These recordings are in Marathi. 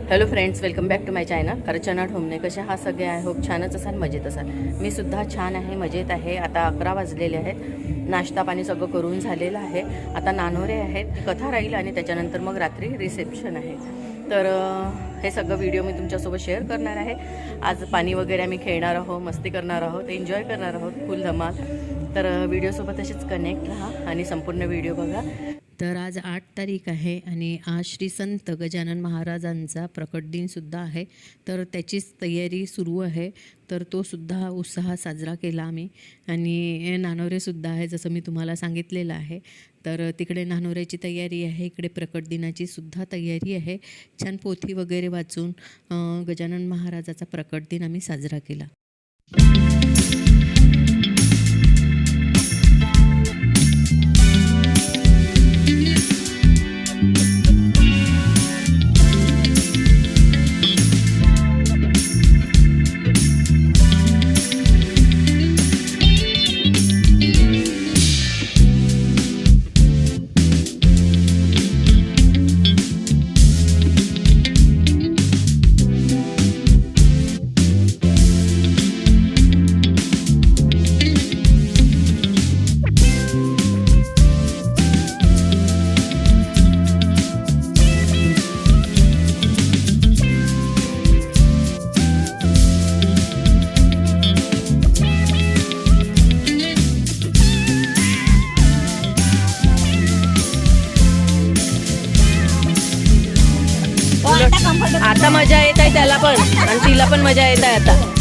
Hello friends, welcome back to my channel Archana Thombane. कसे हा सगळे आय होप छानच असाल, मजेत असाल. मी सुद्धा छान आहे, मजेत आहे. आता 11 वाजलेले आहेत. नाश्ता पाणी सगळं करून झालेलं आहे. आता नानोरे आहेत, कथा राहील आणि त्याच्यानंतर मग रात्री रिसेप्शन आहे. तर हे सगळं व्हिडिओ मी तुमच्यासोबत शेअर करणार आहे. आज पाणी वगैरे आम्ही खेळणार आहोत, मस्ती करणार आहोत, एन्जॉय करणार आहोत, फुल धमाल. तर व्हिडिओसोबत असेच कनेक्ट राहा आणि संपूर्ण व्हिडिओ बघा. तर आज 8 तारीख आहे आणि आज श्री संत गजानन महाराजांचा प्रकट दिनसुद्धा आहे. तर त्याचीच तयारी सुरू आहे. तर तो सुद्धा उत्साहात साजरा केला आम्ही. आणि नानोरेसुद्धा आहे, जसं मी तुम्हाला सांगितलेलं आहे. तर तिकडे नानोऱ्याची तयारी आहे, इकडे प्रकट दिनाची सुद्धा तयारी आहे. छान पोथी वगैरे वाचून गजानन महाराजाचा प्रकट दिन आम्ही साजरा केला. आता मजा येत आहे त्याला पण, आणि तिला पण मजा येत आहे आता.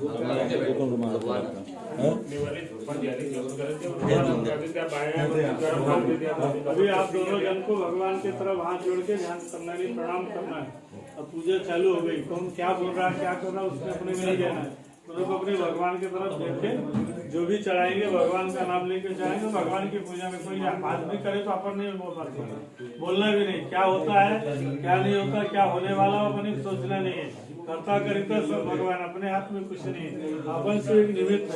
अभी आप दोनों जन को भगवान की तरफ हाथ जोड़ के ध्यान करना है, प्रणाम करना है। अब पूजा चालू हो गई, कौन क्या बोल रहा है क्या कर रहा है उसमें अपने में नहीं रहना है। तो अपने भगवान की तरफ देखे जो भी चढ़ाएंगे भगवान का नाम लेकर चढ़ाएंगे। भगवान की पूजा में कोई बात भी करे तो अपन नहीं बोल पाते, बोलना भी नहीं। क्या होता है क्या नहीं होता, क्या होने वाला अपन सोचना नहीं है। करता करेगा सब भगवान, अपने हाथ में कुछ नहीं है। अपन से एक निमित्त,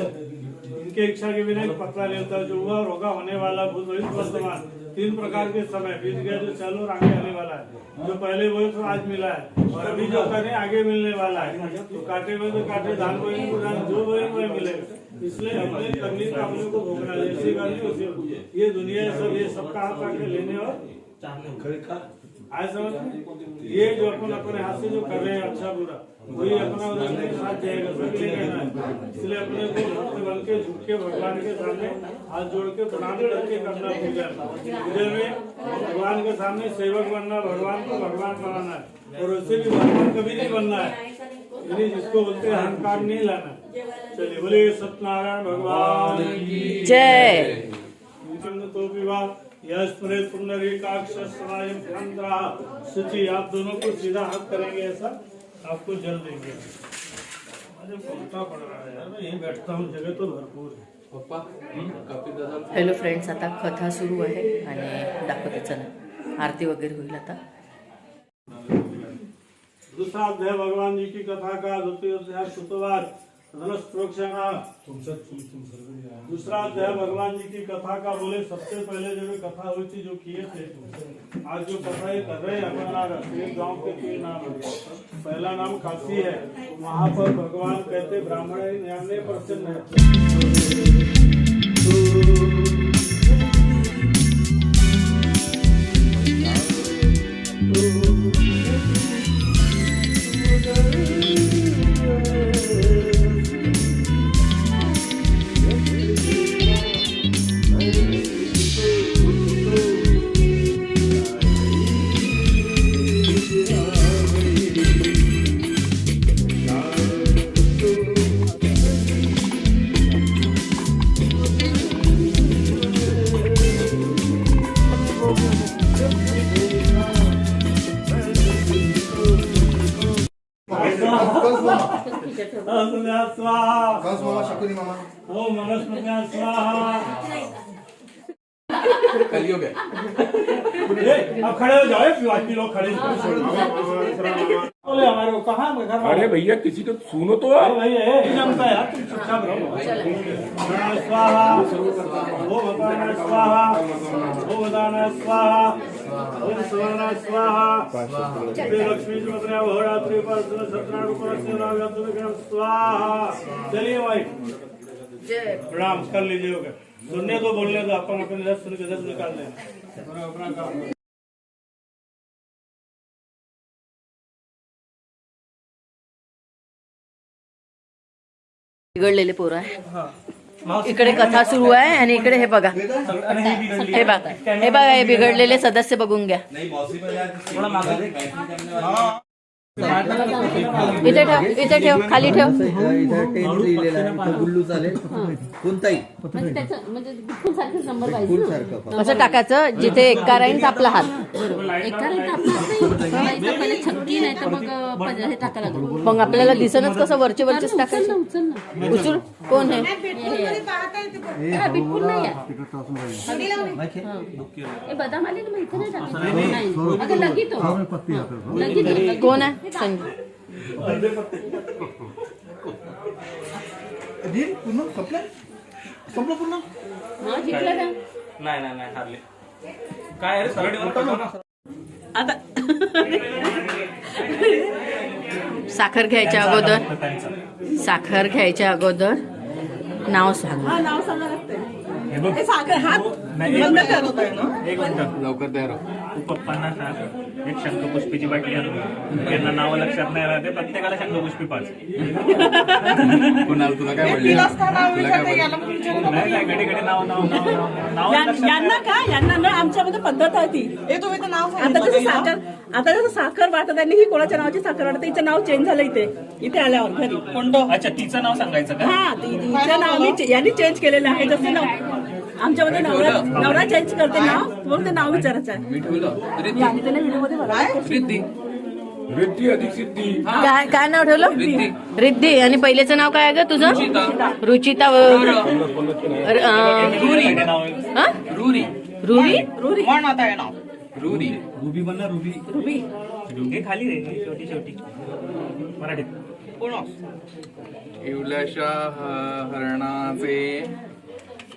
इनके इच्छा के बिना एक पता नहीं होता। जो हुआ और होगा, होने वाला, भूत भविष्य वर्तमान, 3 प्रकार के समय बीत गया जो चालू और आगे आने वाला है। जो पहले वो तो आज मिला है और अभी जो करें आगे मिलने वाला है। तो काटे में तो काटे, धान बोएंगे तो धान, जो बोएंगे वही मिलेगा। इसलिए अपने करनी का अपने को भोगना, जैसे करनी उसे। ये दुनिया सब ये सबका हाथ आके लेने और आज समझ, ये जो अपन अपने हाथ से जो कर रहे हैं अच्छा बुरा, वही अपना उधर के साथ जाएगा, सबके लिए कहना है। इसलिए अपने को भक्त बन के झुक के भगवान के सामने हाथ जोड़ के प्रणाम करके करना पूजा। पूजा में भगवान के सामने सेवक बनना, भगवान को भगवान बनाना है। और उससे भी भगवान कभी नहीं बनना है, यानी जिसको बोलते हैं अहंकार नहीं लाना। चलिए बोले सत्यनारायण भगवान की जय। तो विवाह यश पुंडरीकाक्ष समायम चंद्रा शुचि। आप दोनों को सीधा हाथ करेंगे, ऐसा आपको जल देंगे। अरे बोलता पड़ रहा है यार, मैं यहीं बैठता हूँ, जगह तो भरपूर है। हॅलो फ्रेंड्स, आता कथा सुरू आहे आणि दाखवते, चला आरती वगैरे होईल आता। दूसरा अध्याय भगवान जी की कथा का, द्वितीय अध्याय शुक्रवार दूसरा अध्याय भगवान जी की कथा का। बोले सबसे पहले जो कथा हुई थी जो किए थे, आज जो कथा ये कर रहे हैं अपना एक गाँव के 3 नाम है। पहला नाम काशी है, वहाँ पर भगवान कहते ब्राह्मण न्याय प्रसन्न है। स्वाहा ओम मनस्पत्या स्वाहा। कलियुग है। अब खड़े हो जाओ, बाकी लोग खड़े बोले हमारे को कहाँ घर। अरे भैया किसी को सुनो तो भैया जमता है यार, तुम चुपचाप रहो। स्वाहा वो भगवान स्वाहा, वो भगवान स्वाहा, ओम स्वाहा स्वाहा। लक्ष्मी होरात्रि पर सत्यनारायण स्वाहा। चलिए भाई प्रणाम कर लीजिए। हो गए, सुनने तो बोलने तो अपन अपने दस सुन के 10 निकाल दें अपना काम। बिघडलेले पोरं आहे, इकडे कथा सुरू आहे आणि इकडे हे बघा, हे बघा, हे बघा, हे बिघडलेले सदस्य बघून घ्या। इथे ठेव, इथे ठेव, खाली ठेव। गुल्लू चालेल कोणताही असं टाकायचं जिथे एका राहील आपला हात, मग आपल्याला दिसनच कसं वरचे वरचेच टाकायचं। उचल कोण आहे? कोण आहे? संजय नाही हारले काय आता साखर घ्यायच्या अगोदर, साखर घ्यायच्या अगोदर नाव सांगा। लवकर तयार हो। तू पप्पांना सांग एक शंखपुष्पीची बाटली आणून, यांना नाव लक्षात नाही राहते, प्रत्येकाला शंखपुष्पी 5। कोणाला तुला काय म्हणलं? नाही घडी घडी नाव यांना का यांना न आमच्यामध्ये पद्धत आहे ती. तुम्ही तर नाव आता जसं साखर वाटत आहे ही कोणाच्या नावाची साखर वाटत हिचं नाव चेंज झालं इथे आल्यावर घरी. कोणतं? अच्छा तिचं नाव सांगायचं का? हा तिचं नाव यांनी चेंज केलेलं आहे. जसं नाव आमच्यामध्ये नवरा चेंज करते नाव म्हणून ते नाव विचारायचं आहे. मी ठेवलं मी आणि त्याने व्हिडिओ मध्ये बघा. रिद्धी रिद्धी अधिक सिद्धी काय नाव ठेवलं? रिद्धी. आणि पहिलेचं नाव काय आहे ग तुझं? रुचिता. रुरी नाव आहे. हा? रुरी रुरी. म्हण आता हे नाव. रुरी रुबी हे खाली रे हे शेवटी मराठीत. कोण? येवल्याशा हरणाचे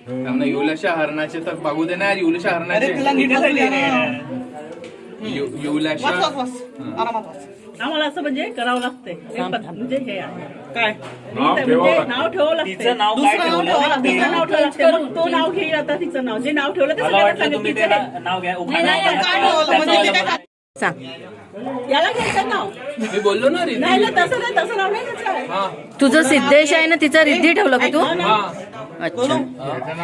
त्यामुळे येवल्याशा हरणाचे तर बघू दे ना यार. येवल्याशा अरे हरणाचे तिला नीट वाचू दे ना. येवल्याशा वाच वाच वाच आरामात वाच. आम्हाला असं म्हणजे करावं लागतंय. म्हणजे हे आहे काय? नाव म्हणजे ठेवावं नाव ठेवावं लागतंय. तिचं नाव काय दुसरं नाव ठेवलं? ठेवावं लागतं. दुसरं नाव ठेवावं लागतंय. मग तो नाव घेईल आता तिचं नाव. जे नाव ठेवलं ते मला सगळ्यांना वाटलं तुम्ही ते सांगितलं. नाव घ्या काय ठेवलं? म्हणजे ते काय? सांग. याला घ्यायचं नाव. मी बोललो ना रिद्धी. नाही तसं नाव नाही घ्यायचं आहे. हा तुझं सिद्धेश आहे ना, तिचा रिद्धी ठेवलं का तू? हा अच्छा.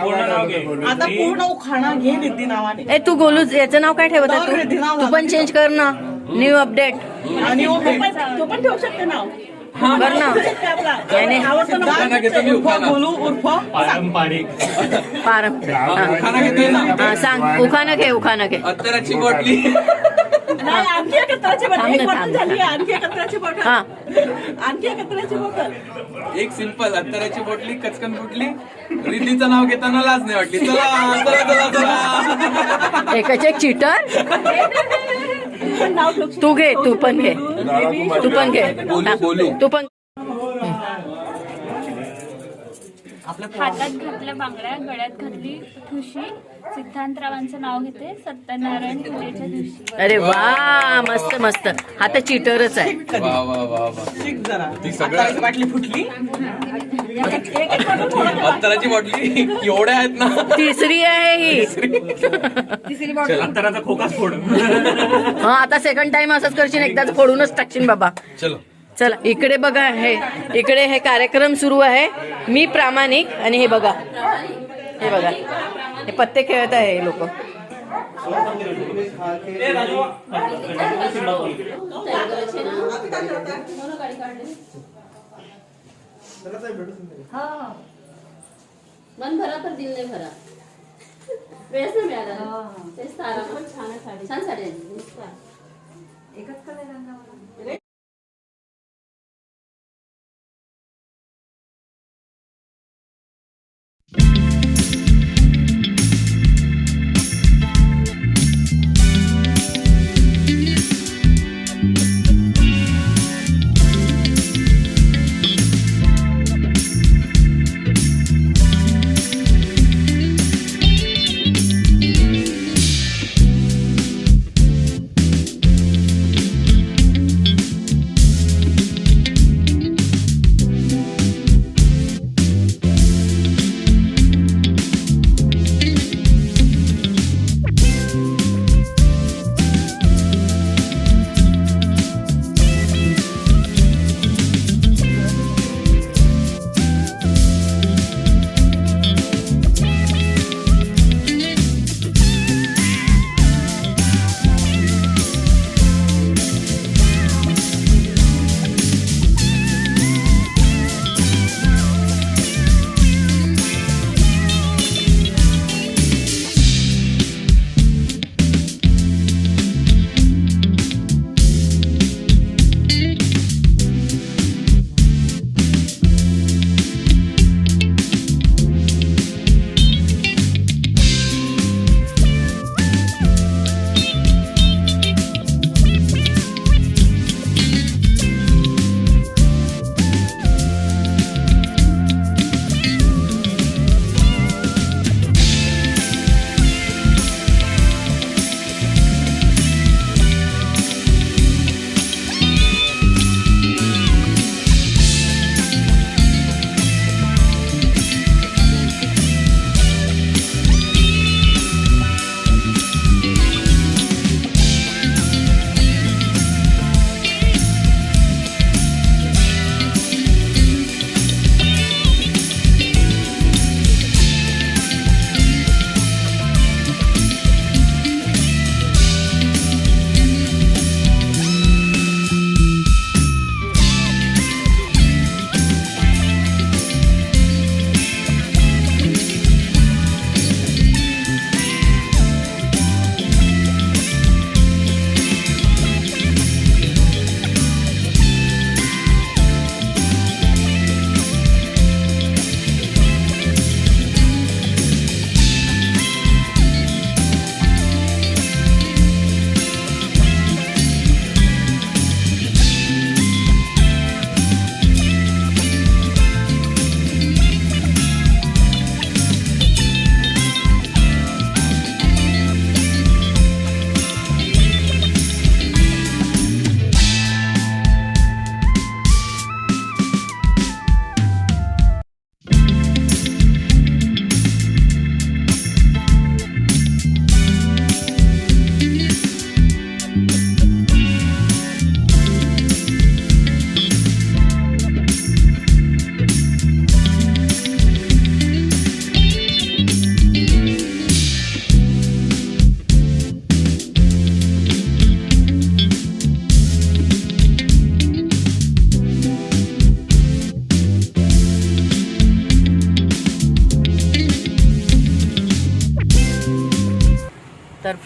पूर्ण नाव घे. आता पूर्ण उखाणा घे रिद्धी नावाने. ए तू गोलू याचं नाव काय ठेवत आहे रिद्धी नाव तू? तू पण चेंज कर ना. न्यू अपडेट आणि तो पण ठेवू शकते नाव. कर ना. याने आवडतं नाव. उखाणा घेतो मी उखाणा. बोलू उर्फ पारंपरिक. उखाणा घेतोय ना. सांग. उखाणं घे. अत्तराची बाटली नाही आणखी एक कचऱ्याची बॉटल. थांब ना, एक बॉटल थांब. झाली. आणखी एक कचऱ्याची बॉटल. हा. आणखी एक कचऱ्याची बॉटल. एक सिंपल अत्तराची बाटली कचकन फुटली. रिद्धीचं नाव घेताना लाज नाही वाटली. चला एकच एक चीटर. पण नाव ठेवू तू घे. तू पण घे. तू पण घे. बोलू तू पण. हातात घातल्या बांगड्या, गळ्यात घातली ठुशी. सिद्धांतरावांचं नाव घेते सत्यनारायण फुलेच्या दिवशी. अरे वा, मस्त मस्त. हा तर चीटरच आहे. वा वा वा वा. शिक जरा. ती सगळं- आताची बाटली फुटली. अत्तराची बाटली एवढ्या आहेत ना. तिसरी आहे ही. अंतराचा खोकाच फोड. हा आता सेकंड टाइम असंच करशील. एकदाच फोडूनच टाकशील बाबा. चलो चला इकडे बघा. इकडे हे कार्यक्रम सुरू आहे. मी प्रामाणिक. आणि हे बघा हे पत्ते खेळत आहे हे लोक. मन भरा पर दिल नाही भरा. वेळच नाही मिळाला. तेच तर आरामात छान साडी आहे. एकच कलर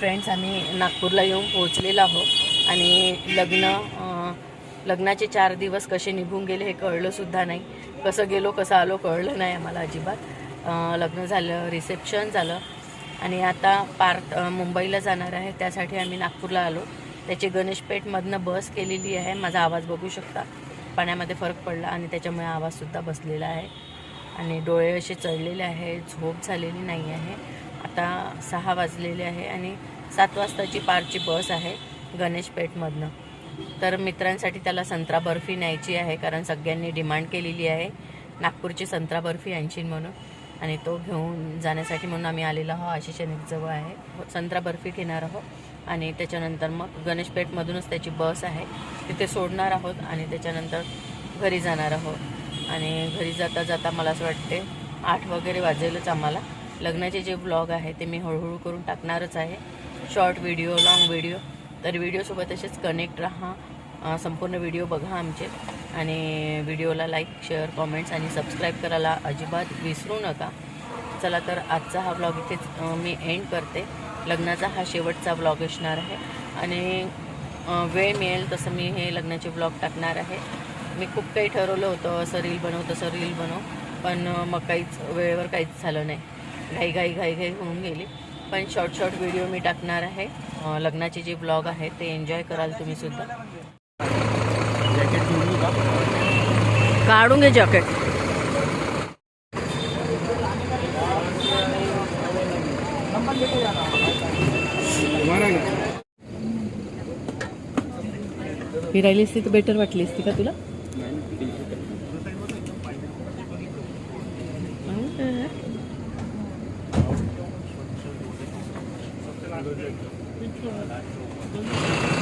फ्रेंड्स, आम्ही नागपूरला येऊन पोहोचलेलो आहोत आणि लग्नाचे 4 दिवस कसे निघून गेले हे कळलंसुद्धा नाही. कसं गेलो कसं आलो कळलं नाही आम्हाला अजिबात. लग्न झालं, रिसेप्शन झालं आणि आता पार्थ मुंबईला जाणार आहे, त्यासाठी आम्ही नागपूरला आलो. त्याची गणेशपेठमधनं बस केलेली आहे. माझा आवाज बघू शकता, पाण्यामध्ये फरक पडला आणि त्याच्यामुळे आवाजसुद्धा बसलेला आहे आणि डोळे असे चढलेले आहे, झोप झालेली नाही आहे. आता 6 वाजलेले आहे आणि 7 वाजताची पारची बस आहे गणेशपेठमधनं. तर मित्रांसाठी त्याला संत्रा बर्फी न्यायची आहे, कारण सगळ्यांनी डिमांड केलेली आहे नागपूरची संत्रा बर्फी आणशील म्हणून, आणि तो घेऊन जाण्यासाठी म्हणून आम्ही आलेलो आहोत. आशिष जवळ आहे, संत्रा बर्फी घेणार आहोत आणि त्याच्यानंतर मग गणेशपेठमधूनच त्याची बस आहे, तिथे सोडणार आहोत आणि त्याच्यानंतर घरी जाणार आहोत. आणि घरी जाता जाता मला असं वाटते 8 वगैरे वाजेलच आम्हाला. लग्नाचे जे ब्लॉग आहे ते मी हळूहळू करून टाकणारच आहे, शॉर्ट व्हिडिओ, लॉंग व्हिडिओ. तर व्हिडिओसोबत असेच कनेक्ट राहा, संपूर्ण व्हिडिओ बघा आमचे आणि व्हिडिओला लाईक, शेअर, कॉमेंट्स आणि सबस्क्राईब करायला अजिबात विसरू नका. चला तर आजचा हा ब्लॉग इथेच मी एंड करते. लग्नाचा हा शेवटचा ब्लॉग असणार आहे आणि वेळ मिळेल तसं मी हे लग्नाचे ब्लॉग टाकणार आहे. मी खूप काही ठरवलं होतं, असं रील बनव तसं रील बनव, पण मग काहीच वेळेवर काहीच झालं नाही. घाई होऊन गेली. पण शॉर्ट व्हिडिओ मी टाकणार आहे. लग्नाचे जे ब्लॉग आहे ते एन्जॉय कराल तुम्ही सुद्धा. काढून घे जॅकेट. फिरायली असती तर बेटर वाटली असती का तुला? Thank you.